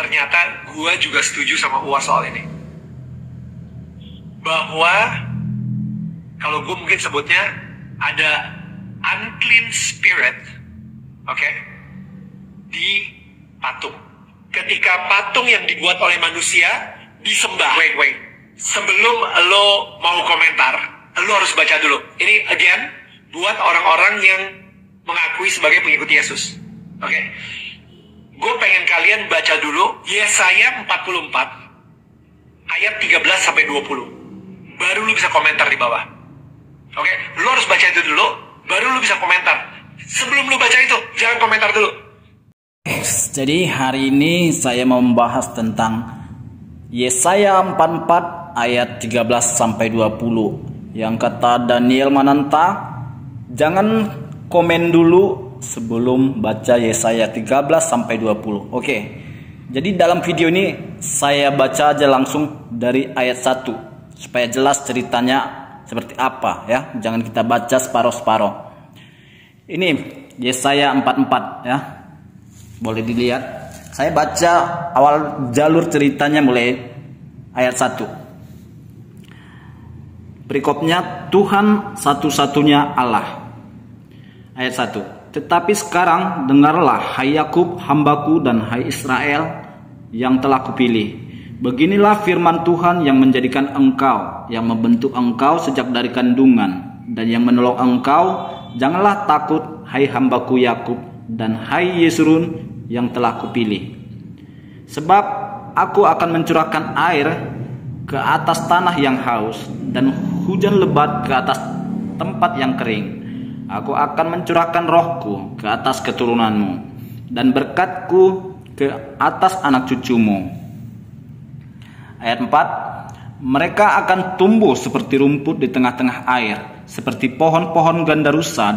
ternyata gue juga setuju sama Uwas soal ini. Bahwa kalau gue mungkin sebutnya ada unclean spirit, oke, di patung. Ketika patung yang dibuat oleh manusia disembah. Wait. Sebelum lo mau komentar, lo harus baca dulu. Ini again buat orang-orang yang mengakui sebagai pengikut Yesus. Oke. Gue pengen kalian baca dulu Yesaya 44 ayat 13 sampai 20. Baru lu bisa komentar di bawah. Oke, lu harus baca itu dulu, baru lu bisa komentar. Sebelum lu baca itu, jangan komentar dulu. Jadi hari ini saya mau membahas tentang Yesaya 44 ayat 13 sampai 20. Yang kata Daniel Mananta, jangan komen dulu sebelum baca Yesaya 13 sampai 20. Oke. Jadi dalam video ini saya baca aja langsung dari ayat 1 supaya jelas ceritanya seperti apa ya. Jangan kita baca separuh-separuh. Ini Yesaya 44 ya. Boleh dilihat. Saya baca awal jalur ceritanya mulai ayat 1. Perikopnya, Tuhan satu-satunya Allah. Ayat 1. Tetapi sekarang dengarlah, hai Yakub hambaku dan hai Israel yang telah kupilih. Beginilah firman Tuhan yang menjadikan engkau, yang membentuk engkau sejak dari kandungan, dan yang menolong engkau. Janganlah takut, hai hambaku Yakub dan hai Yesrun yang telah kupilih. Sebab aku akan mencurahkan air ke atas tanah yang haus, dan hujan lebat ke atas tempat yang kering. Aku akan mencurahkan rohku ke atas keturunanmu, dan berkatku ke atas anak cucumu. Ayat 4. Mereka akan tumbuh seperti rumput di tengah-tengah air, seperti pohon-pohon gandarusa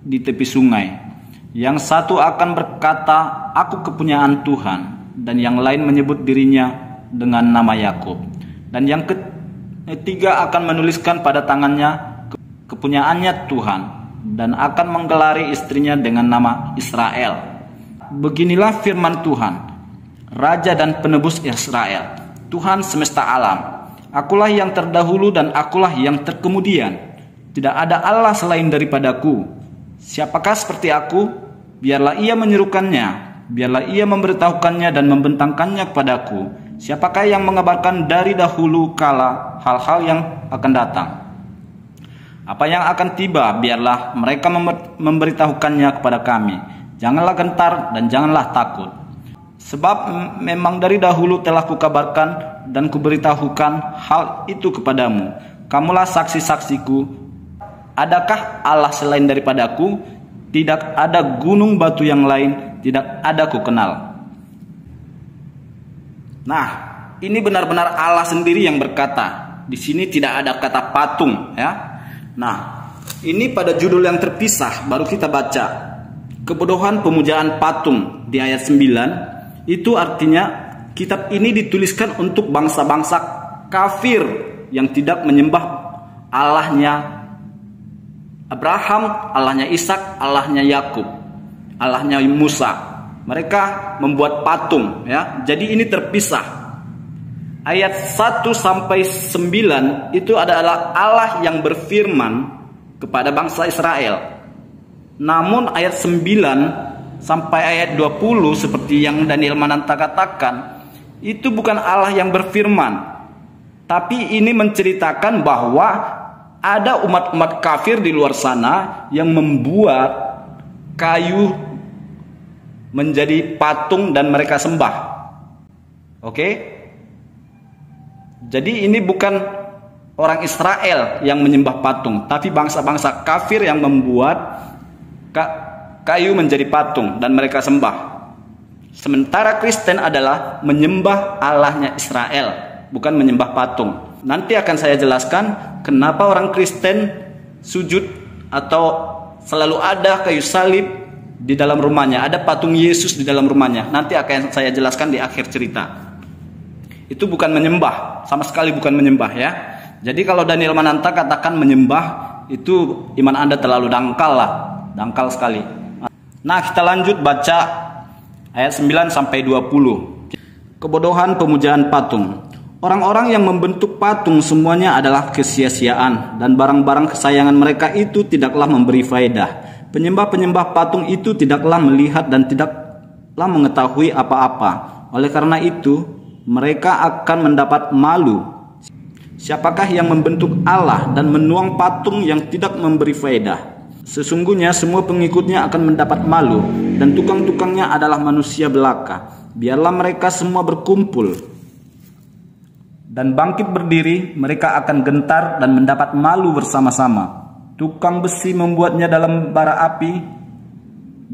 di tepi sungai. Yang satu akan berkata, aku kepunyaan Tuhan, dan yang lain menyebut dirinya dengan nama Yakub. Dan yang ketiga akan menuliskan pada tangannya kepunyaannya Tuhan, dan akan menggelari istrinya dengan nama Israel. Beginilah firman Tuhan, Raja dan Penebus Israel, Tuhan semesta alam. Akulah yang terdahulu dan akulah yang terkemudian. Tidak ada Allah selain daripadaku. Siapakah seperti aku? Biarlah ia menyerukannya, biarlah ia memberitahukannya dan membentangkannya kepadaku. Siapakah yang mengabarkan dari dahulu kala hal-hal yang akan datang? Apa yang akan tiba, biarlah mereka memberitahukannya kepada kami. Janganlah gentar dan janganlah takut. Sebab memang dari dahulu telah kukabarkan dan kuberitahukan hal itu kepadamu. Kamulah saksi-saksiku. Adakah Allah selain daripadaku? Tidak ada gunung batu yang lain, tidak ada ku kenal. Nah, ini benar-benar Allah sendiri yang berkata. Di sini tidak ada kata patung ya. Nah, ini pada judul yang terpisah baru kita baca. Kebodohan pemujaan patung di ayat 9. Itu artinya kitab ini dituliskan untuk bangsa-bangsa kafir yang tidak menyembah Allahnya Abraham, Allahnya Ishak, Allahnya Yakub, Allahnya Musa. Mereka membuat patung ya. Jadi ini terpisah. Ayat 1 sampai 9 itu adalah Allah yang berfirman kepada bangsa Israel. Namun ayat 9 sampai ayat 20 seperti yang Daniel Mananta katakan, itu bukan Allah yang berfirman. Tapi ini menceritakan bahwa ada umat-umat kafir di luar sana yang membuat kayu menjadi patung dan mereka sembah. Oke? Jadi ini bukan orang Israel yang menyembah patung, tapi bangsa-bangsa kafir yang membuat kayu menjadi patung dan mereka sembah. Sementara Kristen adalah menyembah Allahnya Israel, bukan menyembah patung. Nanti akan saya jelaskan kenapa orang Kristen sujud atau selalu ada kayu salib di dalam rumahnya, ada patung Yesus di dalam rumahnya. Nanti akan saya jelaskan di akhir cerita. Itu bukan menyembah, sama sekali bukan menyembah ya. Jadi kalau Daniel Mananta katakan menyembah, itu iman Anda terlalu dangkal lah, dangkal sekali. Nah, kita lanjut baca ayat 9 sampai 20. Kebodohan pemujaan patung. Orang-orang yang membentuk patung semuanya adalah kesia-siaan, dan barang-barang kesayangan mereka itu tidaklah memberi faedah. Penyembah-penyembah patung itu tidaklah melihat dan tidaklah mengetahui apa-apa. Oleh karena itu, mereka akan mendapat malu. Siapakah yang membentuk Allah dan menuang patung yang tidak memberi faedah? Sesungguhnya semua pengikutnya akan mendapat malu, dan tukang-tukangnya adalah manusia belaka. Biarlah mereka semua berkumpul dan bangkit berdiri, mereka akan gentar dan mendapat malu bersama-sama. Tukang besi membuatnya dalam bara api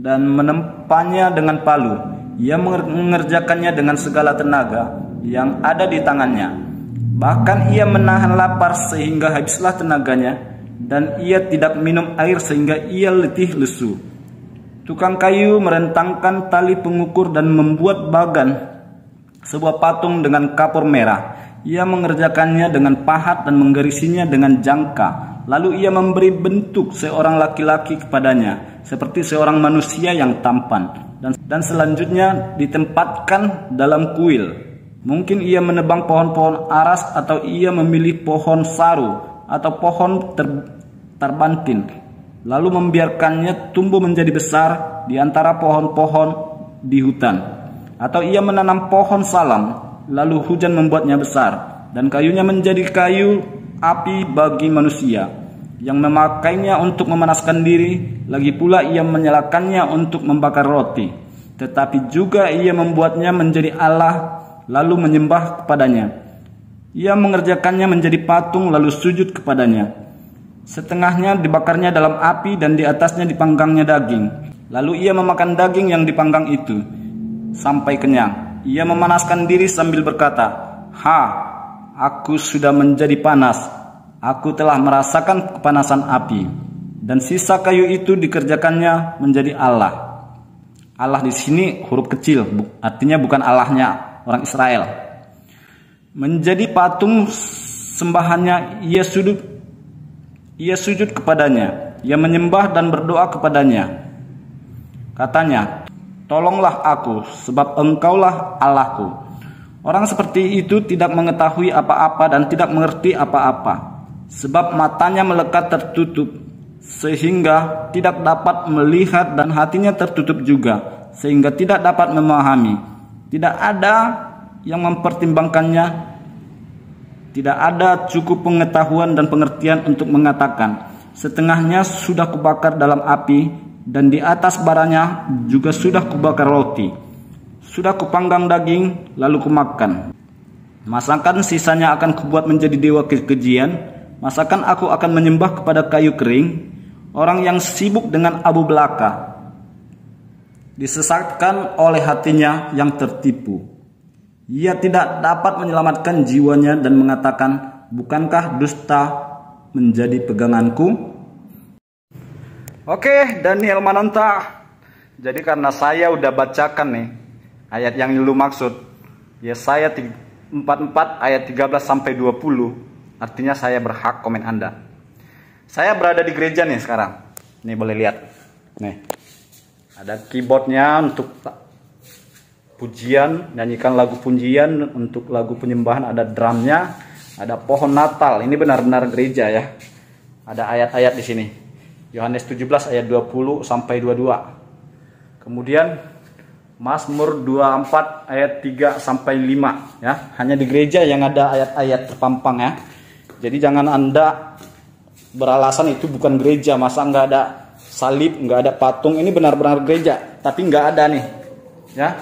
dan menempanya dengan palu. Ia mengerjakannya dengan segala tenaga yang ada di tangannya. Bahkan ia menahan lapar sehingga habislah tenaganya, dan ia tidak minum air sehingga ia letih lesu. Tukang kayu merentangkan tali pengukur dan membuat bagan sebuah patung dengan kapur merah. Ia mengerjakannya dengan pahat dan menggarisinya dengan jangka. Lalu ia memberi bentuk seorang laki-laki kepadanya, seperti seorang manusia yang tampan. Dan selanjutnya ditempatkan dalam kuil. Mungkin ia menebang pohon-pohon aras, atau ia memilih pohon saru atau pohon terbantin, lalu membiarkannya tumbuh menjadi besar di antara pohon-pohon di hutan. Atau ia menanam pohon salam, lalu hujan membuatnya besar, dan kayunya menjadi kayu api bagi manusia yang memakainya untuk memanaskan diri. Lagi pula ia menyalakannya untuk membakar roti. Tetapi juga ia membuatnya menjadi Allah, lalu menyembah kepadanya. Ia mengerjakannya menjadi patung, lalu sujud kepadanya. Setengahnya dibakarnya dalam api, dan di atasnya dipanggangnya daging. Lalu ia memakan daging yang dipanggang itu sampai kenyang. Ia memanaskan diri sambil berkata, "Ha, aku sudah menjadi panas. Aku telah merasakan kepanasan api." Dan sisa kayu itu dikerjakannya menjadi Allah. Allah di sini huruf kecil, artinya bukan Allahnya orang Israel. Menjadi patung sembahannya, ia sujud kepadanya, ia menyembah dan berdoa kepadanya. Katanya, "Tolonglah aku, sebab engkaulah Allahku." Orang seperti itu tidak mengetahui apa-apa dan tidak mengerti apa-apa, sebab matanya melekat tertutup, sehingga tidak dapat melihat, dan hatinya tertutup juga, sehingga tidak dapat memahami. Tidak ada yang mempertimbangkannya. Tidak ada cukup pengetahuan dan pengertian untuk mengatakan, "Setengahnya sudah kubakar dalam api, dan di atas baranya juga sudah kubakar roti. Sudah kupanggang daging, lalu kumakan. Masakan sisanya akan kubuat menjadi dewa kekejian. Masakan aku akan menyembah kepada kayu kering." Orang yang sibuk dengan abu belaka disesatkan oleh hatinya yang tertipu. Ia tidak dapat menyelamatkan jiwanya dan mengatakan, "Bukankah dusta menjadi peganganku?" Oke, Daniel Mananta. Jadi karena saya udah bacakan nih ayat yang lu maksud, Yesaya 44 ayat 13 sampai 20, artinya saya berhak komen Anda. Saya berada di gereja nih sekarang. Nih boleh lihat. Nih. Ada keyboardnya untuk pujian, nyanyikan lagu pujian. Untuk lagu penyembahan ada drumnya, ada pohon Natal. Ini benar-benar gereja ya. Ada ayat-ayat di sini. Yohanes 17 ayat 20 sampai 22. Kemudian Mazmur 24 ayat 3 sampai 5 ya. Hanya di gereja yang ada ayat-ayat terpampang ya. Jadi jangan Anda beralasan itu bukan gereja, masa nggak ada salib, nggak ada patung. Ini benar-benar gereja, tapi nggak ada nih ya.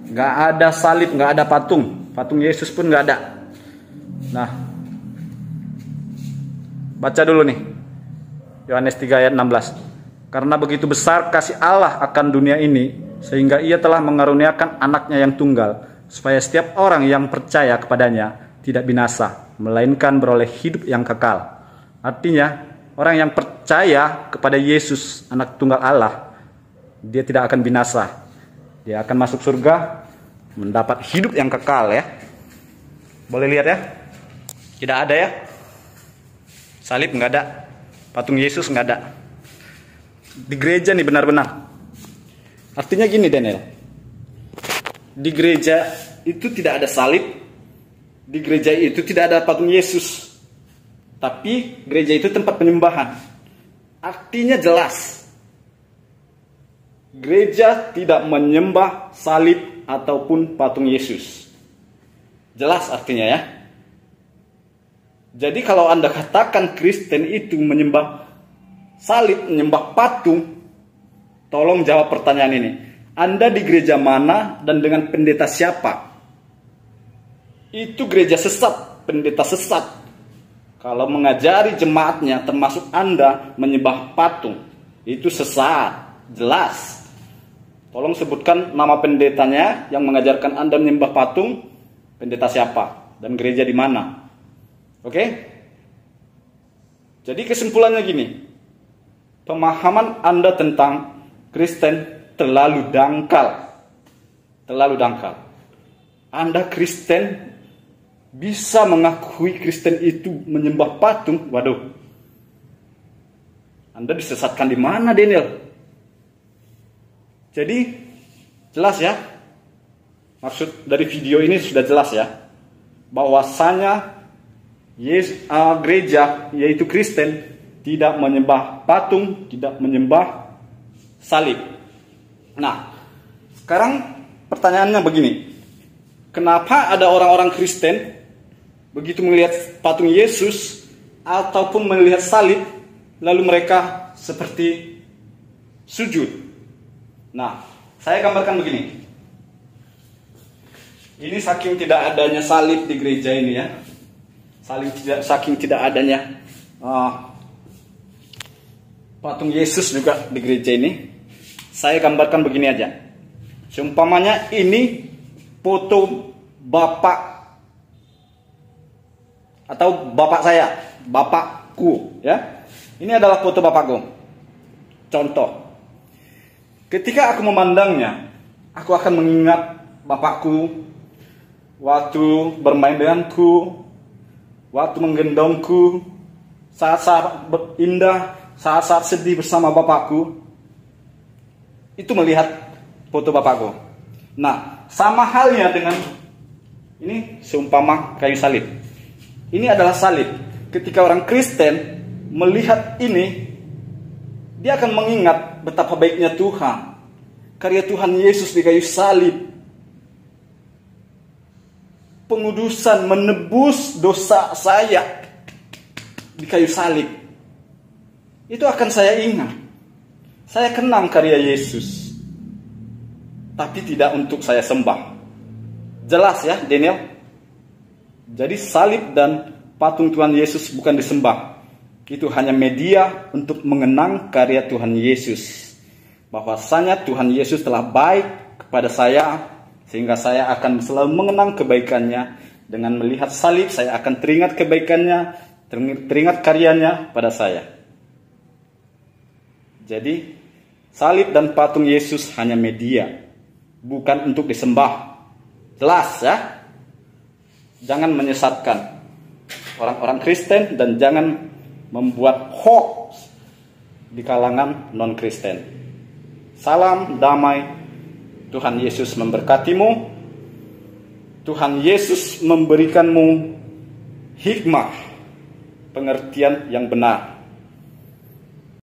Nggak ada salib, nggak ada patung. Patung Yesus pun nggak ada. Nah, baca dulu nih. Yohanes 3 ayat 16. Karena begitu besar kasih Allah akan dunia ini, sehingga ia telah mengaruniakan anaknya yang tunggal, supaya setiap orang yang percaya kepadanya tidak binasa, melainkan beroleh hidup yang kekal. Artinya, orang yang percaya kepada Yesus, anak tunggal Allah, dia tidak akan binasa. Dia akan masuk surga, mendapat hidup yang kekal ya. Boleh lihat ya. Tidak ada ya. Salib nggak ada. Patung Yesus nggak ada. Di gereja nih benar-benar. Artinya gini Daniel. Di gereja itu tidak ada salib. Di gereja itu tidak ada patung Yesus. Tapi gereja itu tempat penyembahan. Artinya jelas. Gereja tidak menyembah salib ataupun patung Yesus. Jelas artinya ya. Jadi kalau Anda katakan Kristen itu menyembah salib, menyembah patung, tolong jawab pertanyaan ini. Anda di gereja mana dan dengan pendeta siapa? Itu gereja sesat, pendeta sesat. Kalau mengajari jemaatnya termasuk Anda menyembah patung, itu sesat, jelas. Tolong sebutkan nama pendetanya yang mengajarkan Anda menyembah patung, pendeta siapa dan gereja di mana. Oke? Jadi kesimpulannya gini. Pemahaman Anda tentang Kristen terlalu dangkal. Terlalu dangkal. Anda Kristen bisa mengakui Kristen itu menyembah patung. Waduh. Anda disesatkan di mana, Daniel? Jadi jelas ya. Maksud dari video ini sudah jelas ya. Bahwasanya gereja yaitu Kristen tidak menyembah patung, tidak menyembah salib. Nah, sekarang pertanyaannya begini. Kenapa ada orang-orang Kristen begitu melihat patung Yesus ataupun melihat salib, lalu mereka seperti sujud? Nah, saya gambarkan begini. Ini saking tidak adanya salib di gereja ini ya. Saking tidak adanya patung Yesus juga di gereja ini. Saya gambarkan begini aja. Seumpamanya ini foto bapak atau bapak saya, bapakku ya. Ini adalah foto bapakku. Contoh. Ketika aku memandangnya, aku akan mengingat bapakku waktu bermain denganku, waktu menggendongku, saat-saat indah, saat-saat sedih bersama bapakku. Itu melihat foto bapakku. Nah, sama halnya dengan ini seumpama kayu salib. Ini adalah salib. Ketika orang Kristen melihat ini, dia akan mengingat betapa baiknya Tuhan. Karya Tuhan Yesus di kayu salib. Pengudusan menebus dosa saya di kayu salib. Itu akan saya ingat. Saya kenang karya Yesus. Tapi tidak untuk saya sembah. Jelas ya, Daniel? Jadi salib dan patung Tuhan Yesus bukan disembah. Itu hanya media untuk mengenang karya Tuhan Yesus. Bahwasanya Tuhan Yesus telah baik kepada saya, sehingga saya akan selalu mengenang kebaikannya. Dengan melihat salib, saya akan teringat kebaikannya, teringat karyanya pada saya. Jadi, salib dan patung Yesus hanya media, bukan untuk disembah. Jelas ya? Jangan menyesatkan orang-orang Kristen dan jangan membuat hoax di kalangan non-Kristen. Salam damai. Tuhan Yesus memberkatimu. Tuhan Yesus memberikanmu hikmah, pengertian yang benar.